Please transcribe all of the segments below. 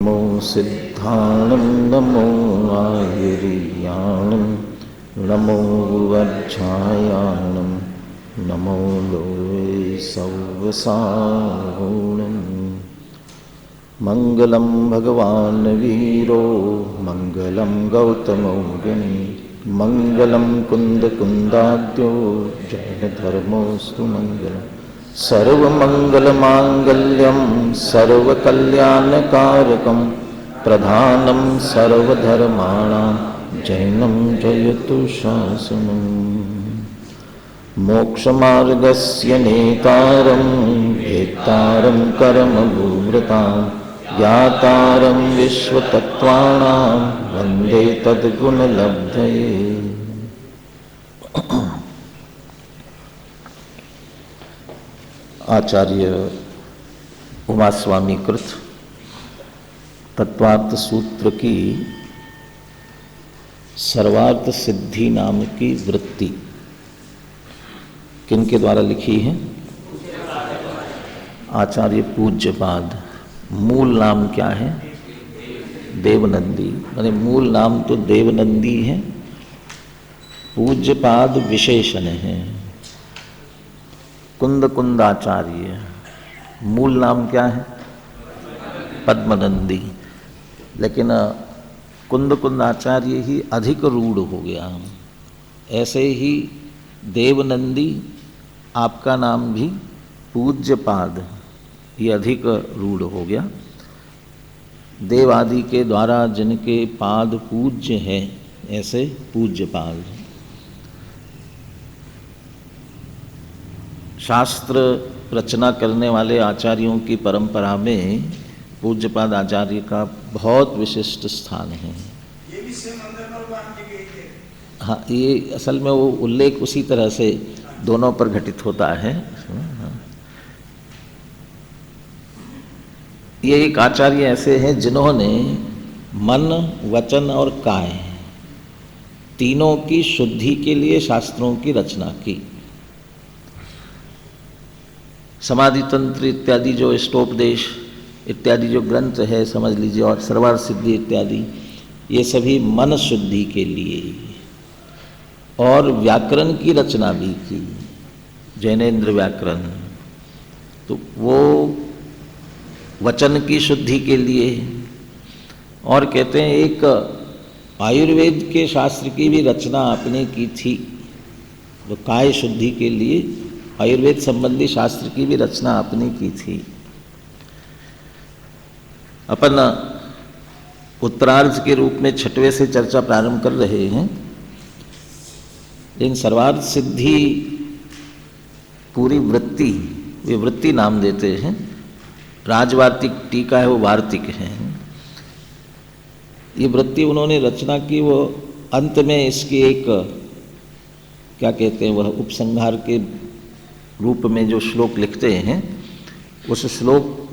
नमो सिद्धाणं नमो आयुर्याणं नमो वज्रायाणं नमो लोये सौवसागुणम् मंगलम भगवान वीरो मंगलम गौतमो गणी मंगलम कुंद कुंदाद्यो जैन धर्मोस्तु मंगलम सर्वमंगल मांगल्यम सर्वकल्याणकारकम प्रधानम सर्वधर्माणां जैनम जयतु शासनम् मोक्षमार्गस्य नेतारं वेत्तारं कर्मभूभृतां ज्ञातारं विश्वतत्त्वानां वन्दे तद्गुणलब्धये। आचार्य उमास्वामी कृत तत्वार्थ सूत्र की सर्वार्थ सिद्धि नाम की वृत्ति किनके द्वारा लिखी है? आचार्य पूज्यपाद। मूल नाम क्या है? देवनंदी। माने मूल नाम तो देवनंदी है, पूज्यपाद विशेषण है। कुंद कुंदाचार्य मूल नाम क्या है? पद्मनंदी। लेकिन कुंद कुंदाचार्य ही अधिक रूढ़ हो गया। ऐसे ही देवनंदी आपका नाम भी पूज्यपाद, ये अधिक रूढ़ हो गया। देव आदि के द्वारा जिनके पाद पूज्य है, ऐसे पूज्यपाद। शास्त्र रचना करने वाले आचार्यों की परंपरा में पूज्यपाद आचार्य का बहुत विशिष्ट स्थान है। ये भी सेम अंदर भगवान की गई है। हाँ, ये असल में वो उल्लेख उसी तरह से दोनों पर घटित होता है। ये एक आचार्य ऐसे हैं जिन्होंने मन, वचन और काय तीनों की शुद्धि के लिए शास्त्रों की रचना की। समाधि तंत्र इत्यादि जो इष्टोपदेश इत्यादि जो ग्रंथ है समझ लीजिए, और सर्वार्थ सिद्धि इत्यादि, ये सभी मन शुद्धि के लिए। और व्याकरण की रचना भी की, जैनेन्द्र व्याकरण, तो वो वचन की शुद्धि के लिए। और कहते हैं एक आयुर्वेद के शास्त्र की भी रचना आपने की थी, वो काय शुद्धि के लिए आयुर्वेद संबंधी शास्त्र की भी रचना आपने की थी। अपन उत्तरार्ध के रूप में 6वें से चर्चा प्रारंभ कर रहे हैं। लेकिन सर्वार्थ सिद्धि पूरी वृत्ति, वे वृत्ति नाम देते हैं। राजवार्तिक टीका है, वो वार्तिक है। ये वृत्ति उन्होंने रचना की, वो अंत में इसकी एक क्या कहते हैं, वह उपसंहार के रूप में जो श्लोक लिखते हैं, उस श्लोक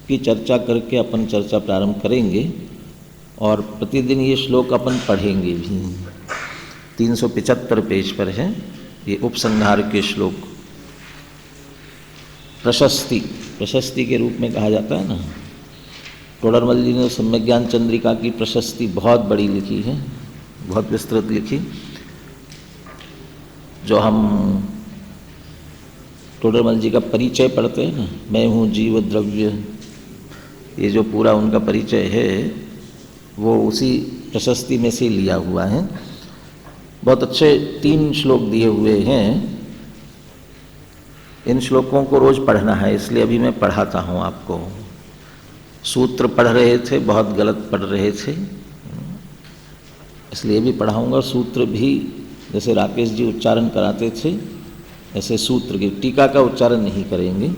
की चर्चा करके अपन चर्चा प्रारंभ करेंगे। और प्रतिदिन ये श्लोक अपन पढ़ेंगे भी। 375 पेज पर है ये उपसंहार के श्लोक। प्रशस्ति, प्रशस्ति के रूप में कहा जाता है ना। टोडरमल जी ने सम्यक ज्ञान चंद्रिका की प्रशस्ति बहुत बड़ी लिखी है, बहुत विस्तृत लिखी। जो हम टोडरमल जी का परिचय पढ़ते हैं ना, मैं हूँ जीव द्रव्य, ये जो पूरा उनका परिचय है वो उसी प्रशस्ति में से लिया हुआ है। बहुत अच्छे 3 श्लोक दिए हुए हैं। इन श्लोकों को रोज पढ़ना है, इसलिए अभी मैं पढ़ाता हूँ आपको। सूत्र पढ़ रहे थे, बहुत गलत पढ़ रहे थे, इसलिए भी पढ़ाऊँगा। सूत्र भी जैसे राकेश जी उच्चारण कराते थे, ऐसे सूत्र की टीका का उच्चारण नहीं करेंगे,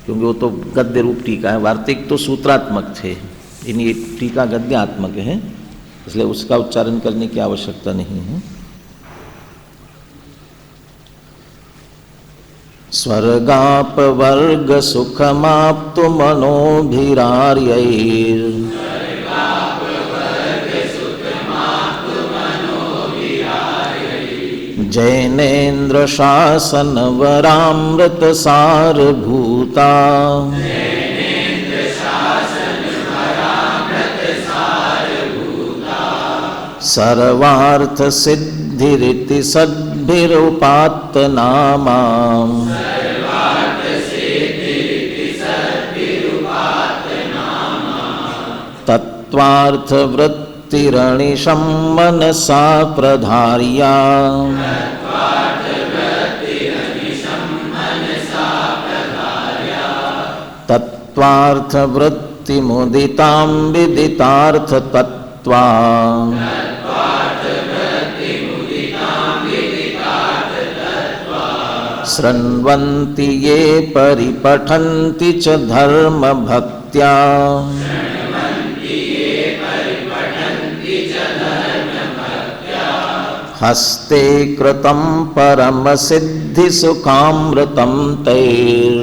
क्योंकि वो तो गद्य रूप टीका है। वार्तिक तो सूत्रात्मक थे, ये टीका गद्यात्मक है, इसलिए उसका उच्चारण करने की आवश्यकता नहीं है। स्वर्गापवर्ग सुखमाप्तु मनोभिरार्यैर् जैनेन्द्र शासन वरामृत सारभूता सर्वार्थ सिद्धिरिति सद्भिरुपात्त नामा तत्त्वार्थ वृत्तिरणिशं मनसा प्रधार्या तत्त्वार्थ वृत्तिमुदितां विदितार्थ तत्त्वा शृण्वन्ति ये परिपठन्ति च धर्म भक्त्या हस्ते कृतं परम सिद्धि सुखामृतं तैर्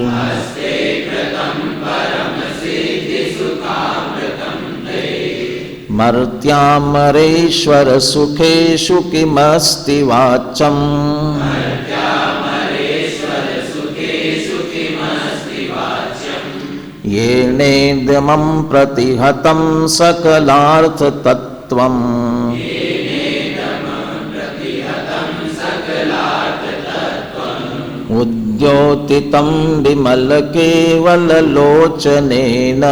मर्त्यामरेश्वर सुखेषु किमस्ति वाच्यम् येनेदमं प्रतिहतं सकलार्थ तत्त्वम् उद्योतितं विमल केवल लोचनेन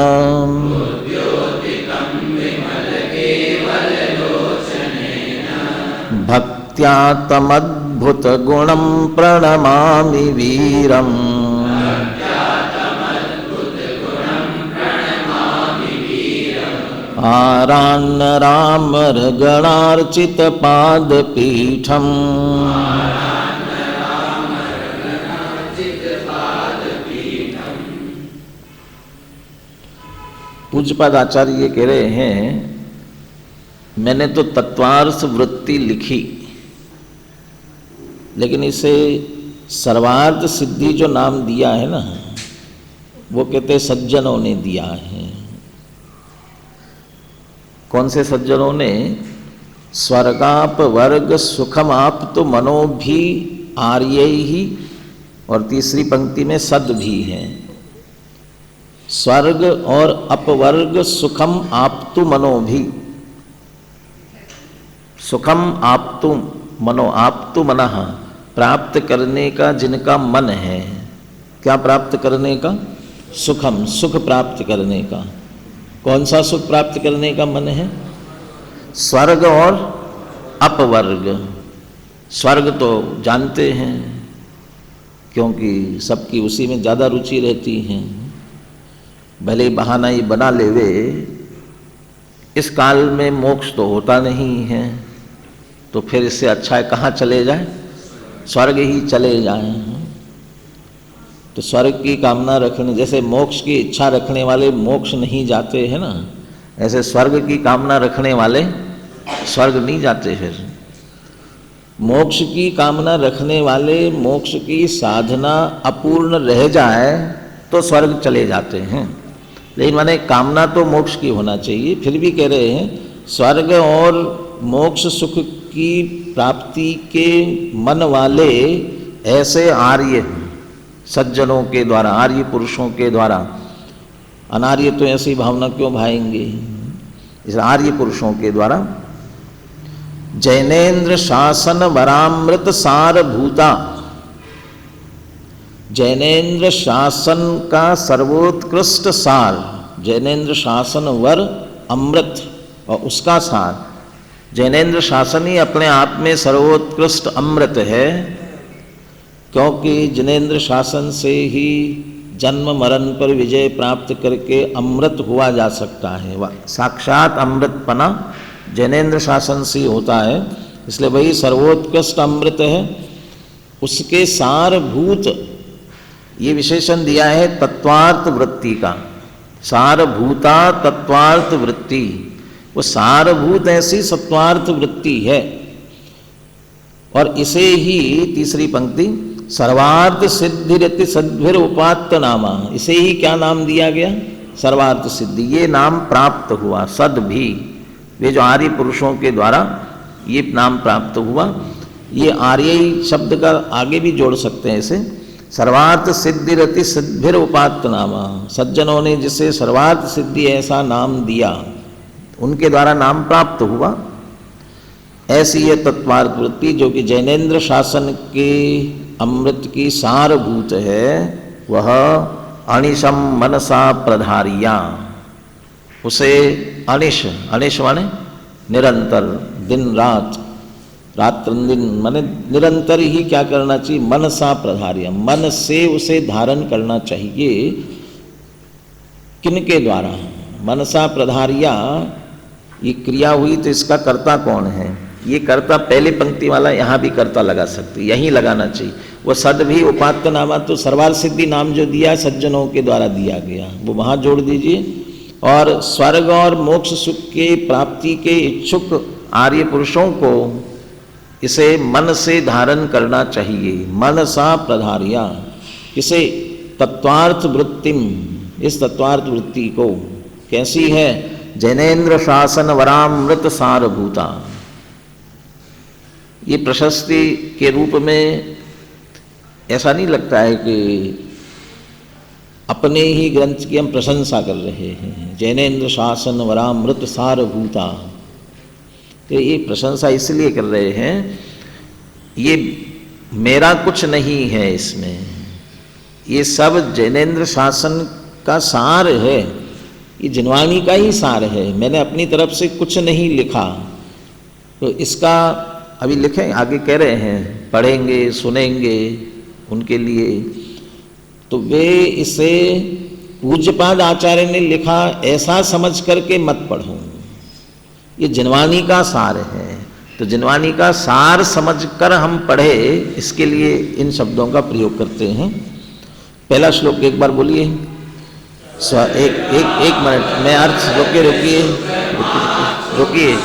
भक्त्या तमद्भुत गुणं प्रणमामि वीरम् आरान्नरामर गणार्चित पादपीठम् पूज्यपाद आचार्य ये कह रहे हैं, मैंने तो तत्वार्थ वृत्ति लिखी, लेकिन इसे सर्वार्थ सिद्धि जो नाम दिया है ना, वो कहते सज्जनों ने दिया है। कौन से सज्जनों ने? स्वर्गाप वर्ग सुखमाप तो मनो भी आर्य ही, और तीसरी पंक्ति में सद भी है। स्वर्ग और अपवर्ग सुखम आप्तु मनो भी, सुखम आप्तु मनो, आप्तु मनः, प्राप्त करने का जिनका मन है। क्या प्राप्त करने का? सुखम, सुख प्राप्त करने का। कौन सा सुख प्राप्त करने का मन है? स्वर्ग और अपवर्ग। स्वर्ग तो जानते हैं, क्योंकि सबकी उसी में ज़्यादा रुचि रहती है। भले बहाना ही बना लेवे, इस काल में मोक्ष तो होता नहीं है, तो फिर इससे अच्छा है कहाँ चले जाए? स्वर्ग ही चले जाएं। तो स्वर्ग की कामना रखने, जैसे मोक्ष की इच्छा रखने वाले मोक्ष नहीं जाते हैं ना, ऐसे स्वर्ग की कामना रखने वाले स्वर्ग नहीं जाते। फिर मोक्ष की कामना रखने वाले मोक्ष की साधना अपूर्ण रह जाए तो स्वर्ग चले जाते हैं। लेकिन माने कामना तो मोक्ष की होना चाहिए। फिर भी कह रहे हैं स्वर्ग और मोक्ष सुख की प्राप्ति के मन वाले ऐसे आर्य सज्जनों के द्वारा, आर्य पुरुषों के द्वारा, अनार्य तो ऐसी भावना क्यों भाएंगे, इस आर्य पुरुषों के द्वारा जैनेन्द्र शासन वरामृत सारभूता, जैनेन्द्र शासन का सर्वोत्कृष्ट सार, जैनेन्द्र शासन वर अमृत और उसका सार। जैनेन्द्र शासन ही अपने आप में सर्वोत्कृष्ट अमृत है, क्योंकि जैनेन्द्र शासन से ही जन्म मरण पर विजय प्राप्त करके अमृत हुआ जा सकता है। साक्षात अमृतपना जैनेन्द्र शासन से होता है, इसलिए वही सर्वोत्कृष्ट अमृत है। उसके सारभूत ये विशेषण दिया है तत्वार्थ वृत्ति का, सारभूता तत्वार्थ वृत्ति। वो सारभूत ऐसी सत्वार्थ वृत्ति है। और इसे ही तीसरी पंक्ति सर्वार्थ सिद्धिरति सद्भिर उपात्त नामा, इसे ही क्या नाम दिया गया? सर्वार्थ सिद्धि। ये नाम प्राप्त हुआ, सद भी, वे जो आर्य पुरुषों के द्वारा ये नाम प्राप्त हुआ। ये आर्य शब्द का आगे भी जोड़ सकते हैं इसे, सर्वार्थ सिद्धिरति सिद्धिर उपात्त नामा। सज्जनों ने जिसे सर्वार्थ सिद्धि ऐसा नाम दिया, उनके द्वारा नाम प्राप्त हुआ। ऐसी यह तत्वार्थ वृत्ति जो कि जैनेन्द्र शासन के अमृत की सारभूत है, वह अनिशम मनसा प्रधारिया, उसे अनिश, अनिश माने निरंतर, दिन रात, रात दिन माने निरंतर ही क्या करना चाहिए, मनसा प्रधारिया, मन से उसे धारण करना चाहिए। किनके द्वारा, मनसा प्रधारिया, ये क्रिया हुई तो इसका कर्ता कौन है, ये कर्ता पहले पंक्ति वाला यहाँ भी कर्ता लगा सकते, यहीं लगाना चाहिए। वो सद भी उपात्त नामा, तो सर्वार सिद्धि नाम जो दिया सज्जनों के द्वारा दिया गया, वो वहाँ जोड़ दीजिए। और स्वर्ग और मोक्ष सुख के प्राप्ति के इच्छुक आर्य पुरुषों को इसे मन से धारण करना चाहिए। मनसा प्रधारिया, इसे तत्वार्थ वृत्तिम, इस तत्वार्थ वृत्ति को कैसी है, जैनेन्द्र शासन वरामृत सारभूता। ये प्रशस्ति के रूप में ऐसा नहीं लगता है कि अपने ही ग्रंथ की हम प्रशंसा कर रहे हैं, जैनेन्द्र शासन वरामृत सारभूता। तो ये प्रशंसा इसलिए कर रहे हैं, ये मेरा कुछ नहीं है इसमें, ये सब जैनेन्द्र शासन का सार है, ये जिनवानी का ही सार है, मैंने अपनी तरफ से कुछ नहीं लिखा। तो इसका अभी लिखें, आगे कह रहे हैं, पढ़ेंगे सुनेंगे उनके लिए, तो वे इसे पूज्यपाद आचार्य ने लिखा ऐसा समझ करके मत पढ़ो, ये जिनवानी का सार है। तो जिनवानी का सार समझकर हम पढ़े, इसके लिए इन शब्दों का प्रयोग करते हैं। पहला श्लोक एक बार बोलिए, एक मिनट मैं अर्थ रोकिए,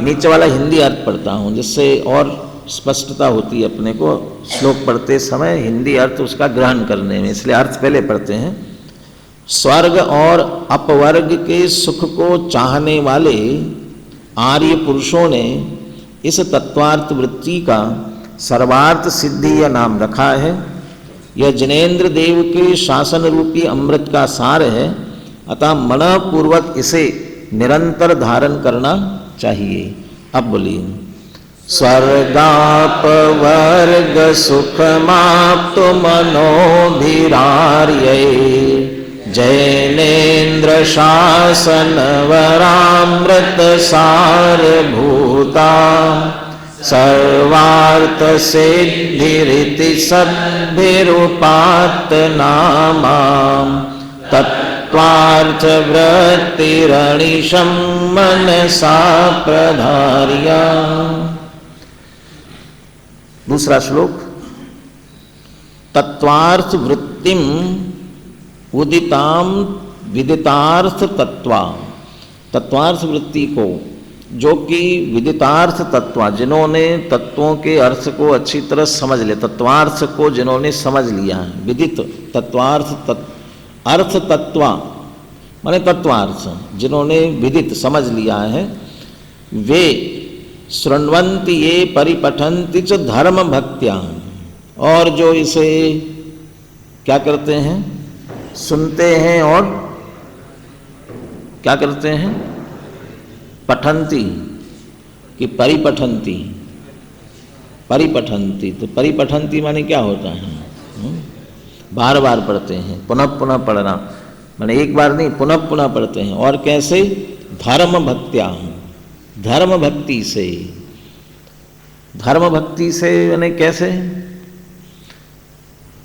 नीचे वाला हिंदी अर्थ पढ़ता हूँ जिससे और स्पष्टता होती है अपने को श्लोक पढ़ते समय हिंदी अर्थ उसका ग्रहण करने में, इसलिए अर्थ पहले पढ़ते हैं। स्वर्ग और अपवर्ग के सुख को चाहने वाले आर्य पुरुषों ने इस तत्वार्थ वृत्ति का सर्वार्थ सिद्धि या नाम रखा है। यह जिनेन्द्र देव के शासन रूपी अमृत का सार है, अतः मनपूर्वक इसे निरंतर धारण करना चाहिए। अब बोलिए, स्वर्गापवर्ग सुखमाप्तु मनोभिरार्यै जैनेन्द्र शासन वरामृत सारभूता सर्वार्थ सिद्धिरिति सद्भिरुपात्त नामा तत्वार्थ वृत्तिरणिशं मनसा प्रधार्या। दूसरा श्लोक, तत्वार्थ वृत्तिम उदिताम विदितार्थ तत्वा, तत्वार्थ वृत्ति को जो कि विदितार्थ तत्वा, जिन्होंने तत्वों के अर्थ को अच्छी तरह समझ लिया, तत्वार्थ को जिन्होंने समझ लिया है, विदित तत्वार्थ अर्थ तत्वा माने तत्वार्थ, जिन्होंने विदित समझ लिया है, वे शृण्वन्ति ये परिपठन्ति च धर्म भक्त्या, और जो इसे क्या करते हैं, सुनते हैं और क्या करते हैं, पठन्ति कि परिपठन्ति, परिपठन्ति, तो परिपठन्ति माने क्या होता है, बार बार पढ़ते हैं, पुनः पुनः पढ़ना, माने एक बार नहीं पुनः पुनः पढ़ते हैं। और कैसे, धर्म भक्त्या, धर्म भक्ति से, धर्म भक्ति से यानी कैसे,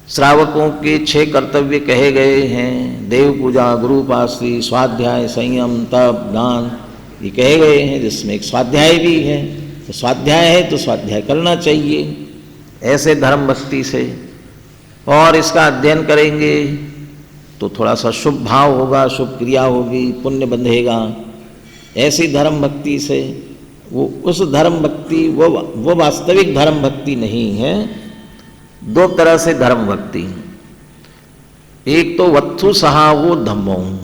श्रावकों के 6 कर्तव्य कहे गए हैं, देव पूजा, गुरु उपासना, स्वाध्याय, संयम, तप, दान, ये कहे गए हैं, जिसमें एक स्वाध्याय भी है। तो स्वाध्याय है तो स्वाध्याय करना चाहिए ऐसे धर्म भक्ति से, और इसका अध्ययन करेंगे तो थोड़ा सा शुभ भाव होगा, शुभ क्रिया होगी, पुण्य बंधेगा, ऐसी धर्म भक्ति से। वो उस धर्म भक्ति वो वास्तविक धर्म भक्ति नहीं है। 2 तरह से धर्म भक्ति, एक तो वत्थु सहावो धम्मो,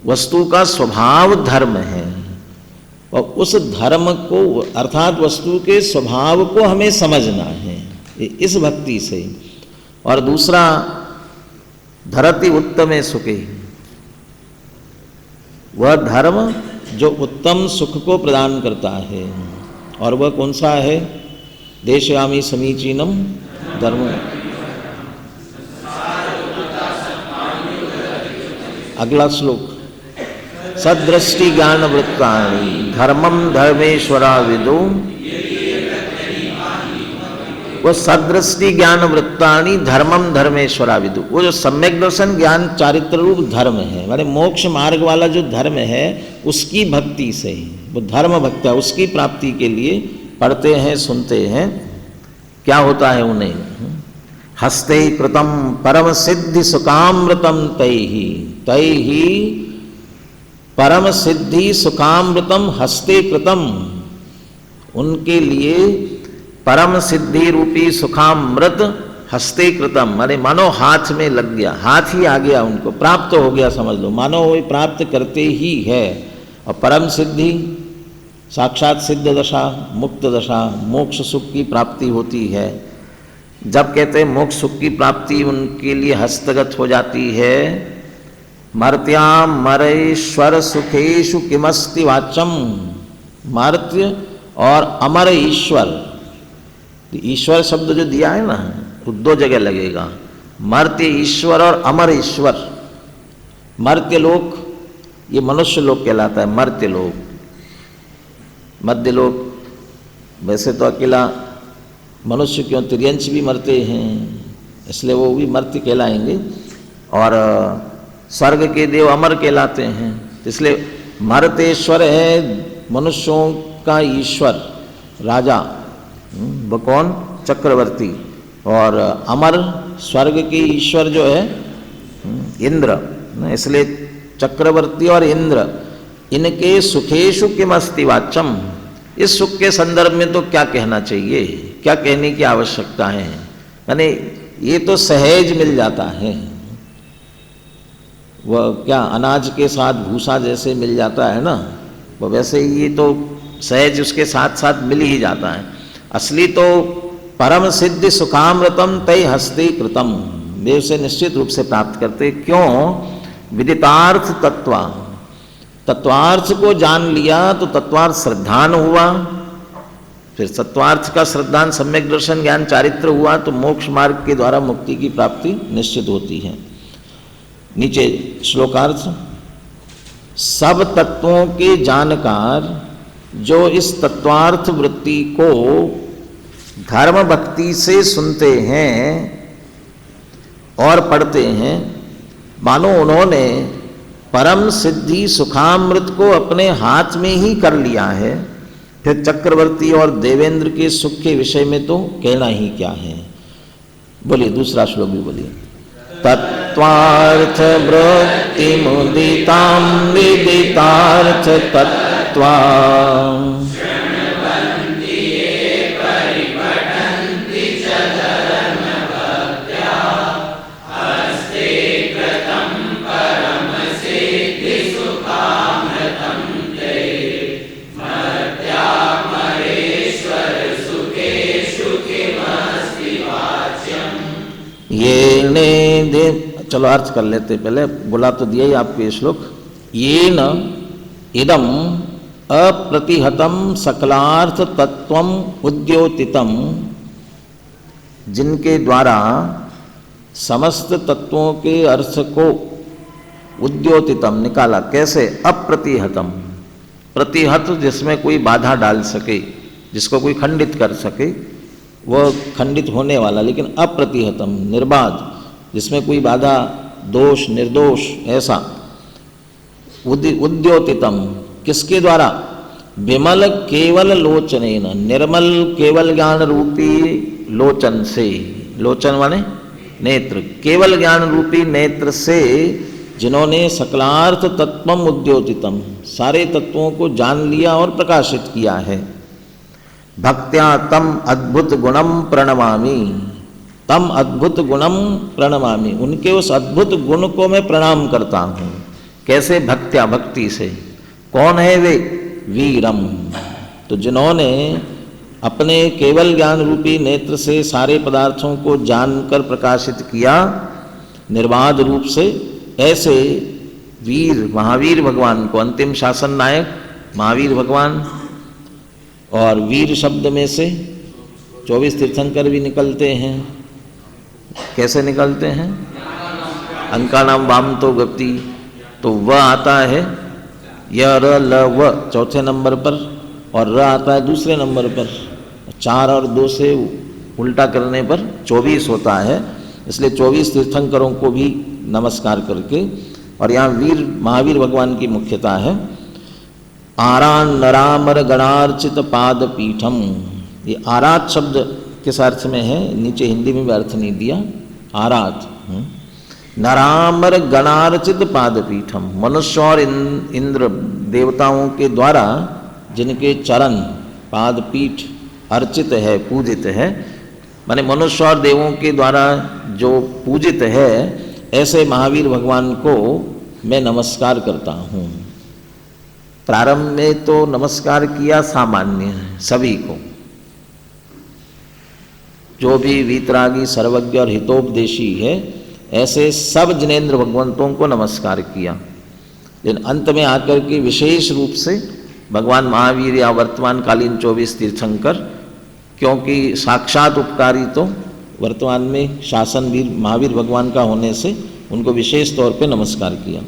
वस्तु का स्वभाव धर्म है, और उस धर्म को अर्थात वस्तु के स्वभाव को हमें समझना है इस भक्ति से। और दूसरा धरति उत्तमे सुखे, वह धर्म जो उत्तम सुख को प्रदान करता है, और वह कौन सा है? देशयामी समीचीनम धर्म। अगला श्लोक, सदृष्टि ज्ञान वृत्तानि धर्मम धर्मेश्वरा विदो। वो सदृष्टि ज्ञान वृत्तानि धर्मम धर्मेश्वरा विदु, वो जो सम्यक दर्शन ज्ञान चारित्र रूप धर्म है, माने मोक्ष मार्ग वाला जो धर्म है उसकी भक्ति से, वो धर्म भक्ति उसकी प्राप्ति के लिए पढ़ते हैं, सुनते हैं। क्या होता है उन्हें? हस्ते कृतम परम सिद्धि सुकामृतम तैहि, तैहि परम सिद्धि सुकामृतम हस्ते कृतम, उनके लिए परम सिद्धि रूपी सुखामृत हस्ते कृतम, माने मानो हाथ में लग गया, हाथ ही आ गया, उनको प्राप्त हो गया, समझ लो, मानो वो प्राप्त करते ही है। और परम सिद्धि साक्षात सिद्ध दशा, मुक्त दशा, मोक्ष सुख की प्राप्ति होती है। जब कहते हैं मोक्ष सुख की प्राप्ति उनके लिए हस्तगत हो जाती है, मर्त्याम मरेश्वर सुखेशु किमस्ति वाचम, मर्त्य और अमर ईश्वर, ईश्वर शब्द जो दिया है ना, वो दो जगह लगेगा, मर्त्य ईश्वर और अमर ईश्वर। मर्त्य लोक ये मनुष्य लोक कहलाता है, मर्त्य लोक। मध्य लोक वैसे तो अकेला मनुष्य क्यों, तिर्यंश भी मरते हैं, इसलिए वो भी मर्त्य कहलाएंगे। और स्वर्ग के देव अमर कहलाते हैं, इसलिए मर्तेश्वर है मनुष्यों का ईश्वर, राजा, वो कौन? चक्रवर्ती। और अमर स्वर्ग के ईश्वर जो है इंद्र, इसलिए चक्रवर्ती और इंद्र, इनके सुखेशु किमस्ति वाचम, इस सुख के संदर्भ में तो क्या कहना चाहिए, क्या कहने की आवश्यकता है, यानी ये तो सहज मिल जाता है। वह क्या अनाज के साथ भूसा जैसे मिल जाता है ना, वो वैसे ही ये तो सहज उसके साथ साथ मिल ही जाता है। असली तो परम सिद्धि सुखामृतम तय हस्ते कृतम, देव से निश्चित रूप से प्राप्त करते। क्यों? विदितार्थ तत्वा, तत्वार्थ को जान लिया तो तत्वार्थ श्रद्धान हुआ, फिर तत्वार्थ का श्रद्धान सम्यक दर्शन ज्ञान चारित्र हुआ, तो मोक्ष मार्ग के द्वारा मुक्ति की प्राप्ति निश्चित होती है। नीचे श्लोकार्थ, सब तत्वों के जानकार जो इस तत्वार्थ वृत्ति को धर्म भक्ति से सुनते हैं और पढ़ते हैं, मानो उन्होंने परम सिद्धि सुखामृत को अपने हाथ में ही कर लिया है, फिर चक्रवर्ती और देवेंद्र के सुख के विषय में तो कहना ही क्या है। बोलिए दूसरा श्लोक भी बोलिए। तत्वार्थ वृत्ति मुदितां विदितार्थ तत्वा, ये ने दे, चलो अर्थ कर लेते, पहले बोला तो दिया ही आपको ये श्लोक। ये न इदम अप्रतिहतम सकलार्थ तत्वम उद्योतितम, जिनके द्वारा समस्त तत्वों के अर्थ को उद्योतितम निकाला, कैसे? अप्रतिहतम, प्रतिहत जिसमें कोई बाधा डाल सके, जिसको कोई खंडित कर सके, वह खंडित होने वाला, लेकिन अप्रतिहतम निर्बाध, जिसमें कोई बाधा, दोष, निर्दोष, ऐसा। उद्योतितम किसके द्वारा? विमल केवल लोचनेन, निर्मल केवल ज्ञान रूपी लोचन से, लोचन माने नेत्र, केवल ज्ञान रूपी नेत्र से जिन्होंने सकलार्थ तत्वम उद्योतितम, सारे तत्वों को जान लिया और प्रकाशित किया है। भक्त्या तम अद्भुत गुणम प्रणमामि, तम अद्भुत गुणम प्रणमामि, उनके उस अद्भुत गुण को मैं प्रणाम करता हूँ। कैसे? भक्त्या, भक्ति से। कौन है वे? वीरम, तो जिन्होंने अपने केवल ज्ञान रूपी नेत्र से सारे पदार्थों को जानकर प्रकाशित किया निर्बाध रूप से, ऐसे वीर महावीर भगवान को, अंतिम शासन नायक महावीर भगवान और वीर शब्द में से 24 तीर्थंकर भी निकलते हैं। कैसे निकलते हैं? अंका नाम वाम तो गति, तो व आता है य र ल व चौथे नंबर पर और र आता है दूसरे नंबर पर। 4 और 2 से उल्टा करने पर 24 होता है, इसलिए 24 तीर्थंकरों को भी नमस्कार करके। और यहाँ वीर महावीर भगवान की मुख्यता है। आरान नरामर गणार्चित पाद पीठम, ये आरात शब्द किस अर्थ में है? नीचे हिंदी में भी अर्थ नहीं दिया। आरात नरामर गणार्चित पाद पीठम, मनुष्य और इंद्र देवताओं के द्वारा जिनके चरण पाद पीठ अर्चित है, पूजित है, माने मनुष्य और देवों के द्वारा जो पूजित है, ऐसे महावीर भगवान को मैं नमस्कार करता हूँ। प्रारंभ में तो नमस्कार किया सामान्य है सभी को, जो भी वीतरागी सर्वज्ञ और हितोपदेशी है, ऐसे सब जिनेंद्र भगवंतों को नमस्कार किया। लेकिन अंत में आकर के विशेष रूप से भगवान महावीर या वर्तमान कालीन 24 तीर्थंकर, क्योंकि साक्षात उपकारी तो वर्तमान में शासन वीर महावीर भगवान का होने से उनको विशेष तौर पे नमस्कार किया।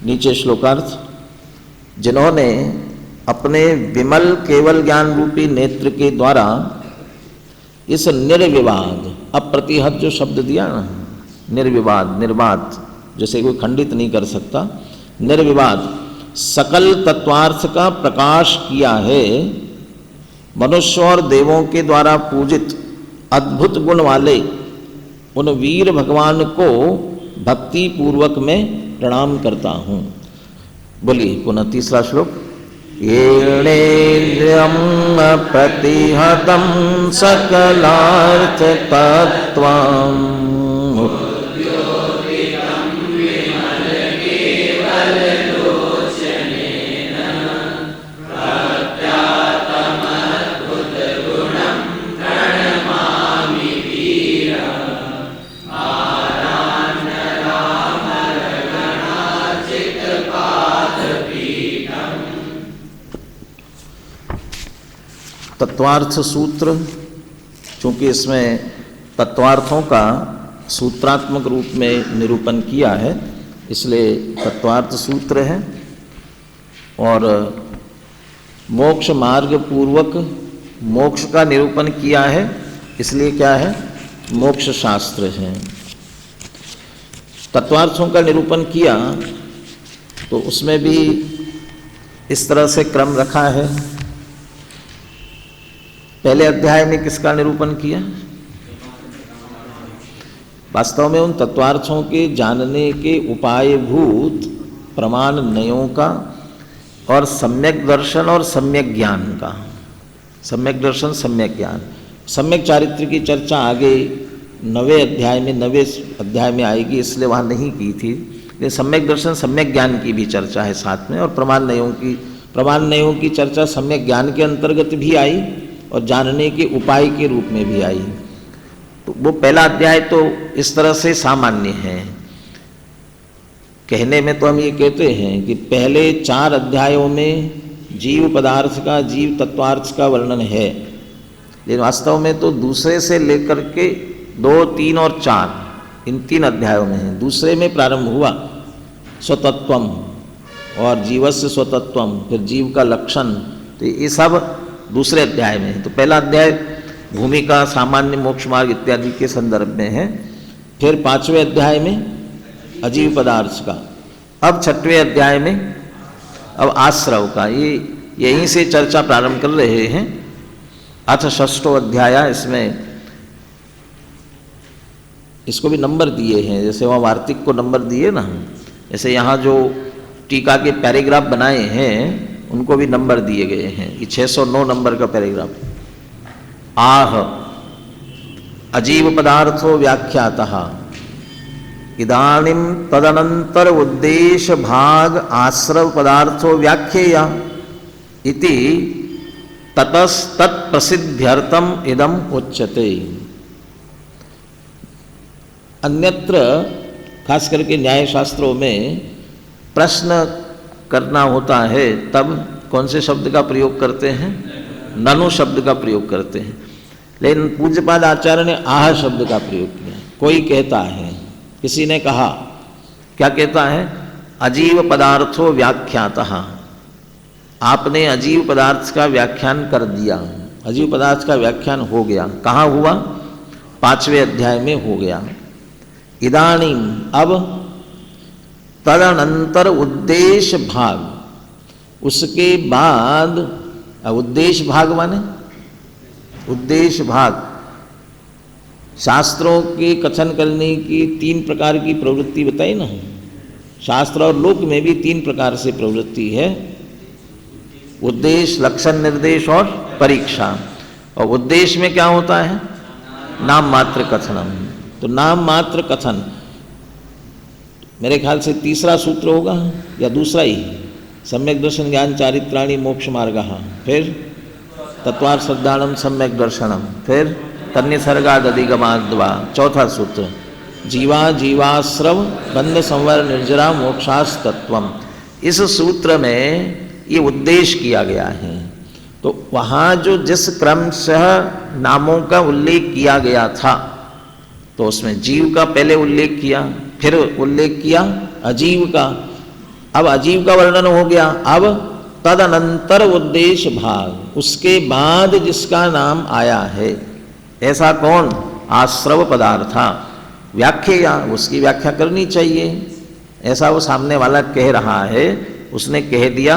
नीचे श्लोकार्थ, जिन्होंने अपने विमल केवल ज्ञान रूपी नेत्र के द्वारा इस निर्विवाद, अप्रतिहत जो शब्द दिया ना, निर्विवाद, निर्वाद, जैसे कोई खंडित नहीं कर सकता, निर्विवाद सकल तत्वार्थ का प्रकाश किया है। मनुष्य और देवों के द्वारा पूजित अद्भुत गुण वाले उन वीर भगवान को भक्ति पूर्वक मैं प्रणाम करता हूँ। बोलिए पुनः तीसरा श्लोक। येणेन्द्रियं प्रतिहतं सकलार्थ तत्त्वम् तत्वार्थ सूत्र, चूँकि इसमें तत्वार्थों का सूत्रात्मक रूप में निरूपण किया है, इसलिए तत्वार्थ सूत्र है। और मोक्ष मार्ग पूर्वक मोक्ष का निरूपण किया है, इसलिए क्या है? मोक्ष शास्त्र है। तत्वार्थों का निरूपण किया तो उसमें भी इस तरह से क्रम रखा है। पहले अध्याय में किसका निरूपण किया? वास्तव में उन तत्वार्थों के जानने के उपायभूत प्रमाण नयों का और सम्यक दर्शन और सम्यक ज्ञान का। सम्यक दर्शन, सम्यक ज्ञान, सम्यक चारित्र की चर्चा आगे 9वें अध्याय में आएगी, इसलिए वहाँ नहीं की थी। लेकिन सम्यक दर्शन, सम्यक ज्ञान की भी चर्चा है साथ में, और प्रमाण नयों की चर्चा सम्यक ज्ञान के अंतर्गत भी आई और जानने के उपाय के रूप में भी आई। तो वो पहला अध्याय तो इस तरह से सामान्य है। कहने में तो हम ये कहते हैं कि पहले 4 अध्यायों में जीव पदार्थ का, जीव तत्वार्थ का वर्णन है, लेकिन वास्तव में तो दूसरे से लेकर के 2, 3 और 4 इन 3 अध्यायों में है। दूसरे में प्रारंभ हुआ स्वतत्वम और जीवस्य स्वतत्वम, फिर जीव का लक्षण, तो ये सब दूसरे अध्याय में है। तो पहला अध्याय भूमिका, सामान्य, मोक्ष मार्ग इत्यादि के संदर्भ में है। फिर 5वें अध्याय में अजीव पदार्थ का, अब 6वें अध्याय में अब आश्रव का। ये यहीं से चर्चा प्रारंभ कर रहे हैं। अथ 6ठो अध्याय, इसमें इसको भी नंबर दिए हैं, जैसे वहाँ वार्तिक को नंबर दिए ना, जैसे यहाँ जो टीका के पैराग्राफ बनाए हैं उनको भी नंबर दिए गए हैं। ये 609 नंबर का पैराग्राफ। आह अजीव पदार्थो व्याख्यातः इदानीं तदनंतर उद्देश्य भाग आश्रव पदार्थो व्याख्येया इति ततस्तत्प्रसिद्ध्यर्थम इदम उच्यते। अन्यत्र खास करके न्याय शास्त्रों में प्रश्न करना होता है, तब कौन से शब्द का प्रयोग करते हैं? ननु शब्द का प्रयोग करते हैं, लेकिन पूज्यपाद आचार्य ने आह शब्द का प्रयोग किया। कोई कहता है, किसी ने कहा, क्या कहता है, अजीव पदार्थो व्याख्यातः, आपने अजीव पदार्थ का व्याख्यान कर दिया। अजीव पदार्थ का व्याख्यान हो गया। कहाँ हुआ? 5वें अध्याय में हो गया। इदानीम, अब तदनंतर उद्देश्य भाग, उसके बाद उद्देश्य भाग माने उद्देश्य भाग, शास्त्रों के कथन करने की 3 प्रकार की प्रवृत्ति बताई ना। शास्त्र और लोक में भी 3 प्रकार से प्रवृत्ति है, उद्देश्य, लक्षण, निर्देश और परीक्षा। और उद्देश्य में क्या होता है? नाम मात्र कथनम। तो नाम मात्र कथन मेरे ख्याल से तीसरा सूत्र होगा या दूसरा ही, सम्यक दर्शन ज्ञान चारित्राणि मोक्ष मार्गः, फिर तत्वार श्रद्धानम सम्यक दर्शनम, फिर तन्निसर्गादधिगमाद्वा, चौथा सूत्र जीवा जीवाश्रव बंध संवर निर्जरा मोक्षास्तत्वम। इस सूत्र में ये उद्देश्य किया गया है। तो वहाँ जो जिस क्रम से नामों का उल्लेख किया गया था, तो उसमें जीव का पहले उल्लेख किया, फिर उल्लेख किया अजीव का। अब अजीव का वर्णन हो गया, अब तदनंतर उद्देश्य भाग, उसके बाद जिसका नाम आया है, ऐसा कौन? आश्रव पदार्था व्याख्या, उसकी व्याख्या करनी चाहिए। ऐसा वो सामने वाला कह रहा है, उसने कह दिया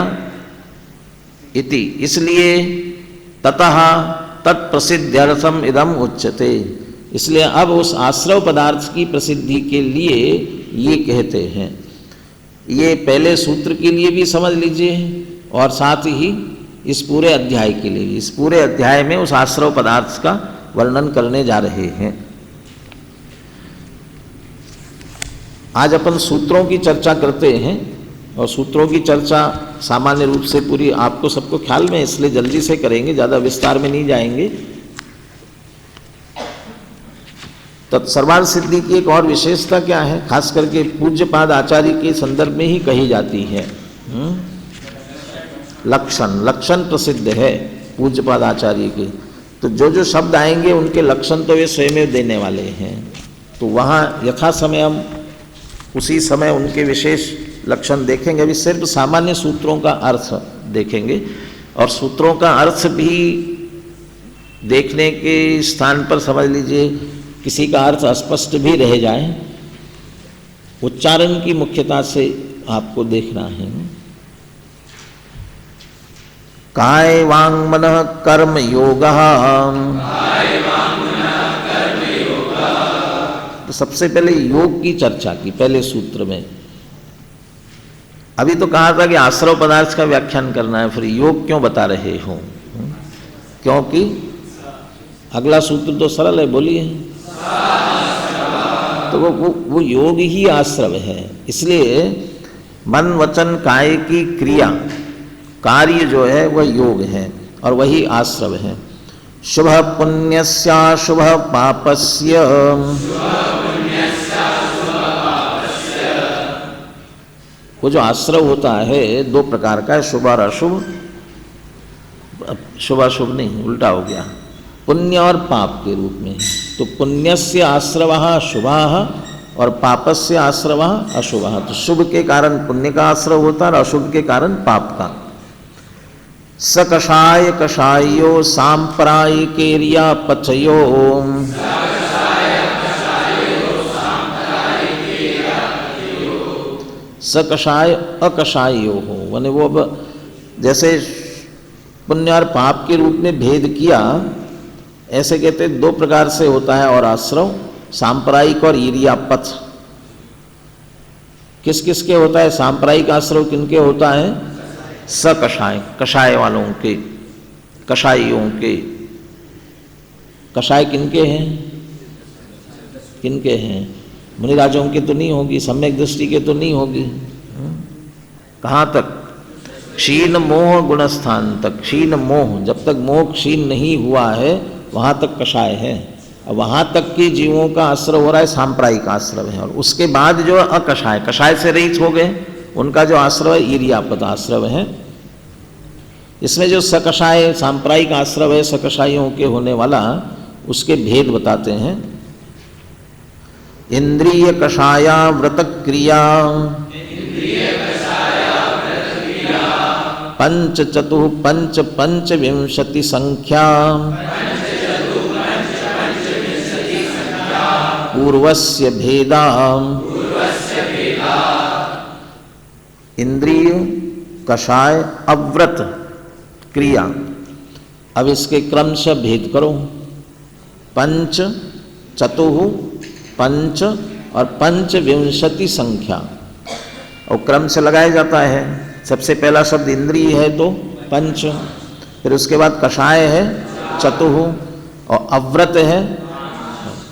इति, इसलिए ततः तत्प्रसिद्ध्यर्थम इदम उच्यते। इसलिए अब उस आश्रव पदार्थ की प्रसिद्धि के लिए ये कहते हैं। ये पहले सूत्र के लिए भी समझ लीजिए और साथ ही इस पूरे अध्याय के लिए। इस पूरे अध्याय में उस आश्रव पदार्थ का वर्णन करने जा रहे हैं। आज अपन सूत्रों की चर्चा करते हैं और सूत्रों की चर्चा सामान्य रूप से पूरी आपको सबको ख्याल में, इसलिए जल्दी से करेंगे, ज़्यादा विस्तार में नहीं जाएंगे। तत्सर्वार्थ सिद्धि की एक और विशेषता क्या है, खास करके पूज्यपाद आचार्य के संदर्भ में ही कही जाती है। लक्षण, लक्षण प्रसिद्ध है पूज्यपाद आचार्य के। तो जो जो शब्द आएंगे उनके लक्षण तो वे स्वयं देने वाले हैं। तो वहाँ यथा समय हम उसी समय उनके विशेष लक्षण देखेंगे। अभी सिर्फ सामान्य सूत्रों का अर्थ देखेंगे, और सूत्रों का अर्थ भी देखने के स्थान पर समझ लीजिए किसी का अर्थ अस्पष्ट भी रह जाए, उच्चारण की मुख्यता से आपको देखना है। काय वांग मनः कर्म योगः, तो सबसे पहले योग की चर्चा की पहले सूत्र में। अभी तो कहा था कि आश्रव पदार्थ का व्याख्यान करना है, फिर योग क्यों बता रहे हो? क्योंकि अगला सूत्र तो सरल है, बोलिए। तो वो योग ही आश्रव है। इसलिए मन वचन काय की क्रिया, कार्य जो है वह योग है और वही आश्रव है। शुभ पुण्यस्या शुभ पापस्य, वो जो आश्रव होता है 2 प्रकार का है, शुभ और अशुभ। शुभ अशुभ नहीं, उल्टा हो गया, पुण्य और पाप के रूप में। तो पुण्यस्य आश्रवः शुभः और पापस्य आश्रवः अशुभः। तो शुभ के कारण पुण्य का आश्रव होता है और अशुभ के कारण पाप का। स कषाय कषायो सांप्रायिकेर्या पचयो, स कषाय अकषायो हो, माने वो अब जैसे पुण्य और पाप के रूप में भेद किया, ऐसे कहते 2 प्रकार से होता है और आश्रव, सांप्रायिक और ईर्यापथ। किस किस के होता है सांप्रायिक आश्रव? किनके होता है? सकषाय, कषाय वालों के, कषाइयों के। कषाय किनके हैं? किनके हैं? मुनिराजों के तो नहीं होगी, सम्यक दृष्टि के तो नहीं होगी। कहाँ तक? क्षीण मोह गुणस्थान तक। क्षीण मोह, जब तक मोह क्षीण नहीं हुआ है वहाँ तक कषाय है। अब वहाँ तक के जीवों का आश्रय हो रहा है सांप्रायिक आश्रय है, और उसके बाद जो अकषाय, कषाय से रहित हो गए, उनका जो आश्रय ईर्यापद आश्रय है। इसमें जो सकषाय सांप्रायिक आश्रव है सकषाइयों के होने वाला, उसके भेद बताते हैं। इंद्रिय कषाया व्रत क्रिया पंच चतुः पंच पंचविंशति संख्या पूर्वस्य भेदा। इंद्रिय कषाय अव्रत क्रिया। अब इसके क्रम से भेद करो। पंच चतुः पंच और पंचविंशति संख्या, और क्रम से लगाया जाता है। सबसे पहला शब्द इंद्रिय है तो पंच, फिर उसके बाद कषाय है चतुः, और अव्रत है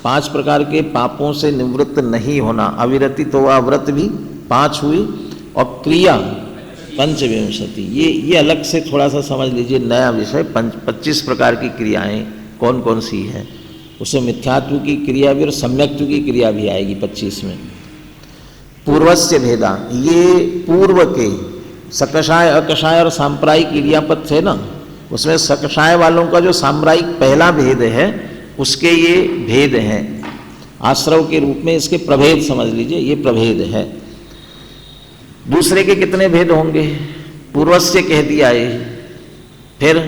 5 प्रकार के पापों से निवृत्त नहीं होना, अविरति तो वह व्रत भी 5 हुई, और क्रिया पंचविंशति। ये अलग से थोड़ा सा समझ लीजिए, नया विषय। 25 प्रकार की क्रियाएं कौन कौन सी हैं, उसमें मिथ्यात्व की क्रिया भी और सम्यक्त्व की क्रिया भी आएगी 25 में। पूर्वस्य भेदा, ये पूर्व के सकषाय अकषाय और सांप्रायिक क्रियापद थे ना, उसमें सकषाय वालों का जो सांप्रायिक पहला भेद है उसके ये भेद हैं। आश्रव के रूप में इसके प्रभेद समझ लीजिए, ये प्रभेद है। दूसरे के कितने भेद होंगे? पूर्वस्य कह दिया है, फिर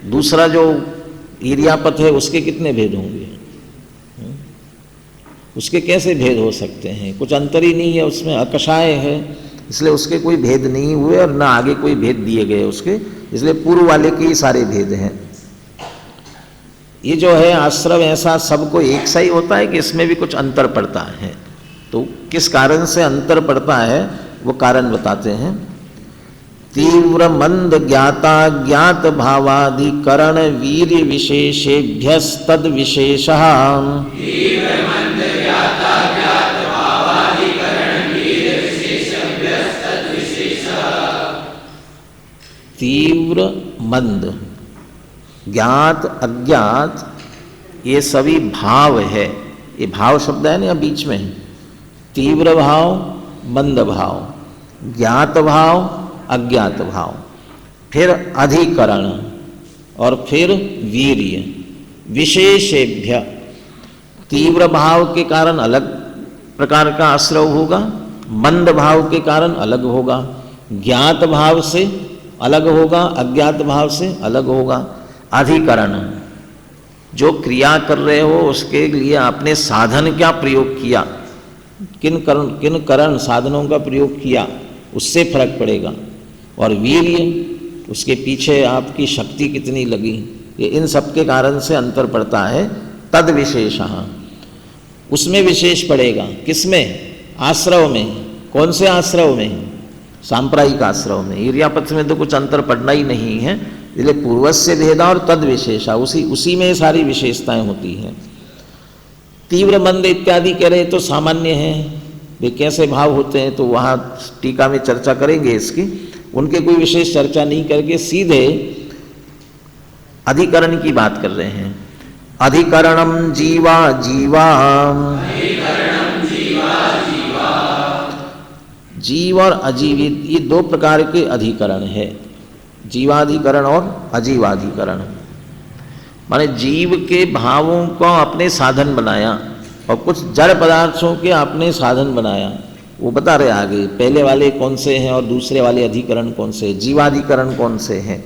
दूसरा जो इरियापत है उसके कितने भेद होंगे? उसके कैसे भेद हो सकते हैं? कुछ अंतर ही नहीं है उसमें। अकषाय है इसलिए उसके कोई भेद नहीं हुए और ना आगे कोई भेद दिए गए उसके, इसलिए पूर्व वाले के ही सारे भेद हैं। ये जो है आश्रव ऐसा सबको एक सा ही होता है कि इसमें भी कुछ अंतर पड़ता है? तो किस कारण से अंतर पड़ता है वो कारण बताते हैं। तीव्र मंद ज्ञाता ज्ञात भावाधिकरण वीर्य विशेषेभ्यस्तद विशेषः। तीव्र मंद ज्ञात अज्ञात ये सभी भाव है। ये भाव शब्द है ना यहाँ बीच में, तीव्र भाव मंद भाव, ज्ञात भाव अज्ञात भाव, फिर अधिकरण और फिर वीर्य विशेषेभ्य। तीव्र भाव के कारण अलग प्रकार का आश्रव होगा, मंद भाव के कारण अलग होगा, ज्ञात भाव से अलग होगा, अज्ञात भाव से अलग होगा। अधिकरण, जो क्रिया कर रहे हो उसके लिए आपने साधन क्या प्रयोग किया, किन करण साधनों का प्रयोग किया, उससे फर्क पड़ेगा। और वीर्य, उसके पीछे आपकी शक्ति कितनी लगी, ये इन सब के कारण से अंतर पड़ता है। तद विशेषः, उसमें विशेष पड़ेगा। किसमें? आश्रव में। कौन से आश्रव में? सांप्रायिक आश्रव में। इर्यापथ में तो कुछ अंतर पड़ना ही नहीं है, इसलिए पूर्वस्य भेदा और तद विशेषा, उसी में सारी विशेषताएं होती हैं। तीव्र मंद इत्यादि कह रहे तो सामान्य हैं, वे कैसे भाव होते हैं तो वहाँ टीका में चर्चा करेंगे इसकी, उनके कोई विशेष चर्चा नहीं करके सीधे अधिकरण की बात कर रहे हैं। अधिकरणम जीवा जीवा, जीव और अजीवित ये 2 प्रकार के अधिकरण है, जीवाधिकरण और अजीवाधिकरण। माने जीव के भावों को अपने साधन बनाया और कुछ जड़ पदार्थों के अपने साधन बनाया, वो बता रहे आगे पहले वाले कौन से हैं और दूसरे वाले अधिकरण कौन से, जीवाधिकरण कौन से हैं।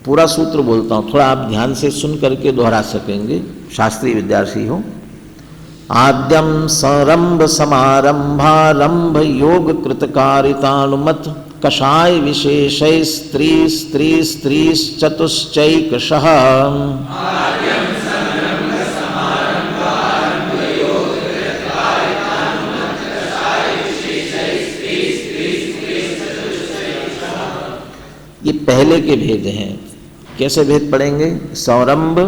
पूरा सूत्र बोलता हूँ, थोड़ा आप ध्यान से सुन करके दोहरा सकेंगे, शास्त्रीय विद्यार्थी हो। आद्यम सरंभ समारंभारंभ योग कृतकारितानुमत कषाय विशेष स्त्री स्त्री स्त्री चतुश्चैकशः। ये पहले के भेद हैं। कैसे भेद पड़ेंगे? सौरंभ,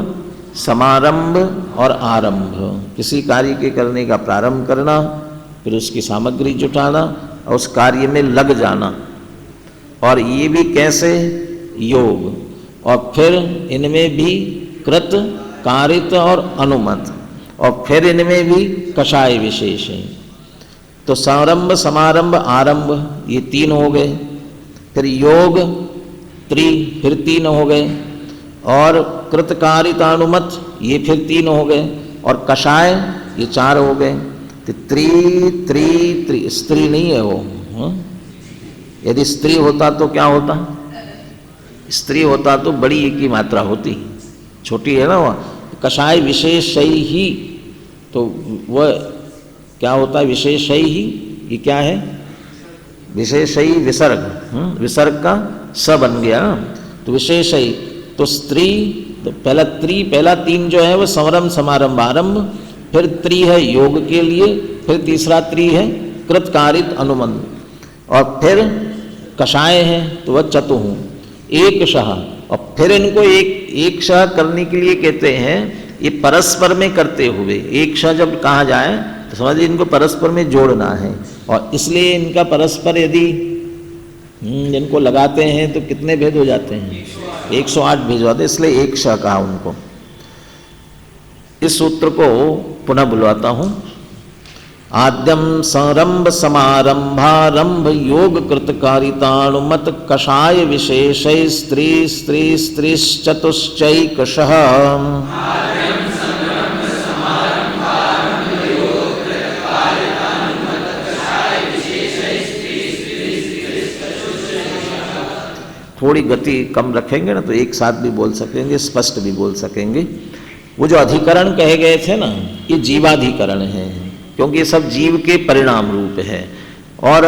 समारंभ और आरंभ। किसी कार्य के करने का प्रारंभ करना, फिर उसकी सामग्री जुटाना और उस कार्य में लग जाना, और ये भी कैसे? योग। और फिर इनमें भी कृत, कारित और अनुमत, और फिर इनमें भी कषाय विशेष हैं। तो समारंभ, समारंभ, आरंभ, ये 3 हो गए। फिर योग त्रि फिर 3 हो गए, और कृतकारितानुमत ये फिर 3 हो गए, और कषाय ये 4 हो गए। तो त्रि त्रि त्रि, स्त्री नहीं है वो। यदि स्त्री होता तो क्या होता? स्त्री होता तो बड़ी एक की मात्रा होती, छोटी है ना वो। कषाय विशेषय ही, तो वह क्या होता है? विशेषय ही, ये क्या है? विशेषय विसर्ग, विसर्ग का स बन गया, तो विशेषय। तो स्त्री, तो पहला त्रि, पहला 3 जो है वो संवरम समारंभ आरंभ, फिर त्रि है योग के लिए, फिर तीसरा त्रि है कृतकारित अनुमन, और फिर कषाय है तो वह चतुः एक शह। और फिर इनको एक शह करने के लिए कहते हैं, ये परस्पर में करते हुए एक शह जब कहा जाए तो समझिए इनको परस्पर में जोड़ना है, और इसलिए इनका परस्पर यदि इनको लगाते हैं तो कितने भेद हो जाते हैं? 108 भेद हो जाते, इसलिए एक शह कहा उनको। इस सूत्र को पुनः बुलवाता हूं। आद्यम संरंभ समारंभारंभ योग कृतकारितानुमत कषाय विशेषै स्त्री स्त्री स्त्रीश्चतुश्चैकशः। थोड़ी गति कम रखेंगे ना तो एक साथ भी बोल सकेंगे, स्पष्ट भी बोल सकेंगे। वो जो अधिकरण कहे गए थे ना, ये जीवाधिकरण है, क्योंकि ये सब जीव के परिणाम रूप है। और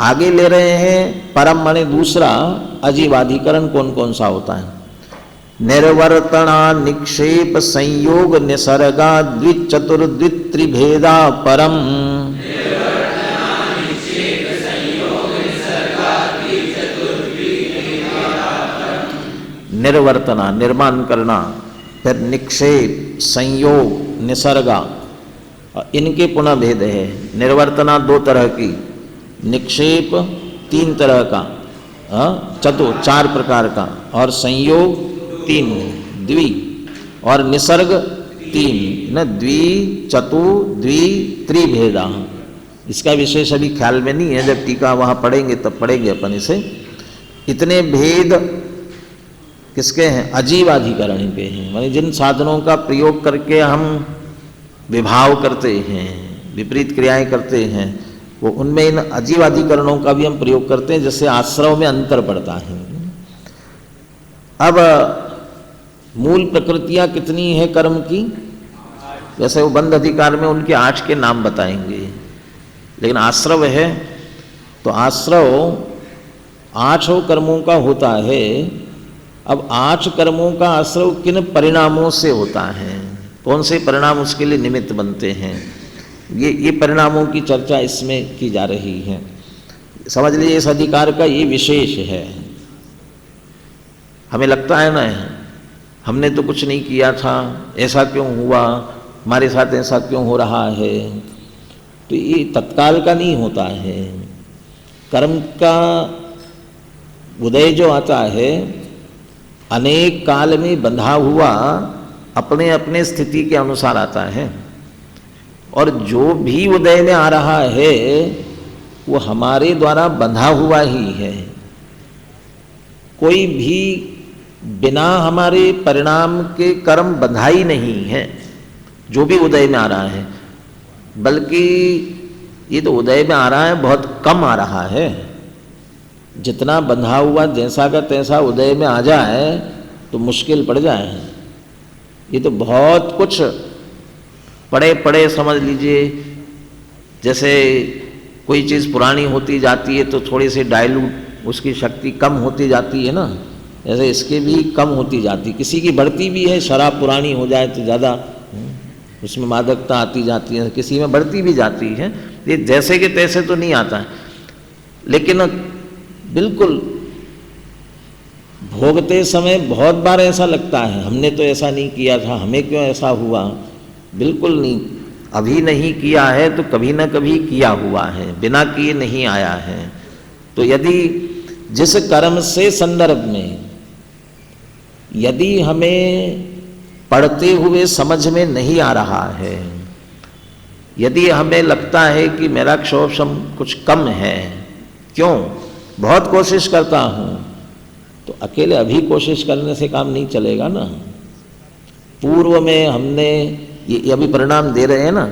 आगे ले रहे हैं परम माने दूसरा अजीवाधिकरण कौन कौन सा होता है? निर्वर्तना निक्षेप संयोग निसर्गा द्विचतुर्द्वित्रिभेदा परम। निर्वर्तना निर्माण करना, फिर निक्षेप संयोग निसर्गा, इनके पुनः भेद है। निर्वर्तना 2 तरह की, निक्षेप 3 तरह का, चतु 4 प्रकार का, और संयोग 3 द्वि, और निसर्ग 3 न द्वि चतु द्वि त्रिभेदा। इसका विशेष अभी ख्याल में नहीं है, जब टीका वहाँ पढ़ेंगे तब पढ़ेंगे अपन इसे। इतने भेद किसके हैं? अजीवाधिकरण के हैं, माने जिन साधनों का प्रयोग करके हम विभाव करते हैं, विपरीत क्रियाएं करते हैं, वो उनमें इन अजीवाधिकरणों का भी हम प्रयोग करते हैं, जिससे आश्रव में अंतर पड़ता है। अब मूल प्रकृतियां कितनी है कर्म की? वैसे वो बंध अधिकार में उनके 8 के नाम बताएंगे, लेकिन आश्रव है तो आश्रव 8 कर्मों का होता है। अब 8 कर्मों का आश्रव किन परिणामों से होता है, कौन से परिणाम उसके लिए निमित्त बनते हैं, ये परिणामों की चर्चा इसमें की जा रही है। समझ लीजिए इस अधिकार का ये विशेष है। हमें लगता है ना, हमने तो कुछ नहीं किया था, ऐसा क्यों हुआ, हमारे साथ ऐसा क्यों हो रहा है, तो ये तत्काल का नहीं होता है। कर्म का उदय जो आता है अनेक काल में बंधा हुआ अपने अपने स्थिति के अनुसार आता है, और जो भी उदय में आ रहा है वो हमारे द्वारा बंधा हुआ ही है। कोई भी बिना हमारे परिणाम के कर्म बंधा ही नहीं है जो भी उदय में आ रहा है, बल्कि ये तो उदय में आ रहा है बहुत कम आ रहा है। जितना बंधा हुआ जैसा का तैसा उदय में आ जाए तो मुश्किल पड़ जाए। ये तो बहुत कुछ पड़े पड़े समझ लीजिए, जैसे कोई चीज़ पुरानी होती जाती है तो थोड़ी सी डाइल्यूट उसकी शक्ति कम होती जाती है ना, ऐसे इसके भी कम होती जाती। किसी की बढ़ती भी है, शराब पुरानी हो जाए तो ज़्यादा उसमें मादकता आती जाती है, किसी में बढ़ती भी जाती है। ये जैसे के तैसे तो नहीं आता है, लेकिन बिल्कुल भोगते समय बहुत बार ऐसा लगता है हमने तो ऐसा नहीं किया था, हमें क्यों ऐसा हुआ। बिल्कुल नहीं, अभी नहीं किया है तो कभी ना कभी किया हुआ है, बिना किए नहीं आया है। तो यदि जिस कर्म से संदर्भ में यदि हमें पढ़ते हुए समझ में नहीं आ रहा है, यदि हमें लगता है कि मेरा क्षोभ कुछ कम है, क्यों? बहुत कोशिश करता हूँ, तो अकेले अभी कोशिश करने से काम नहीं चलेगा ना। पूर्व में हमने ये अभी परिणाम दे रहे हैं ना,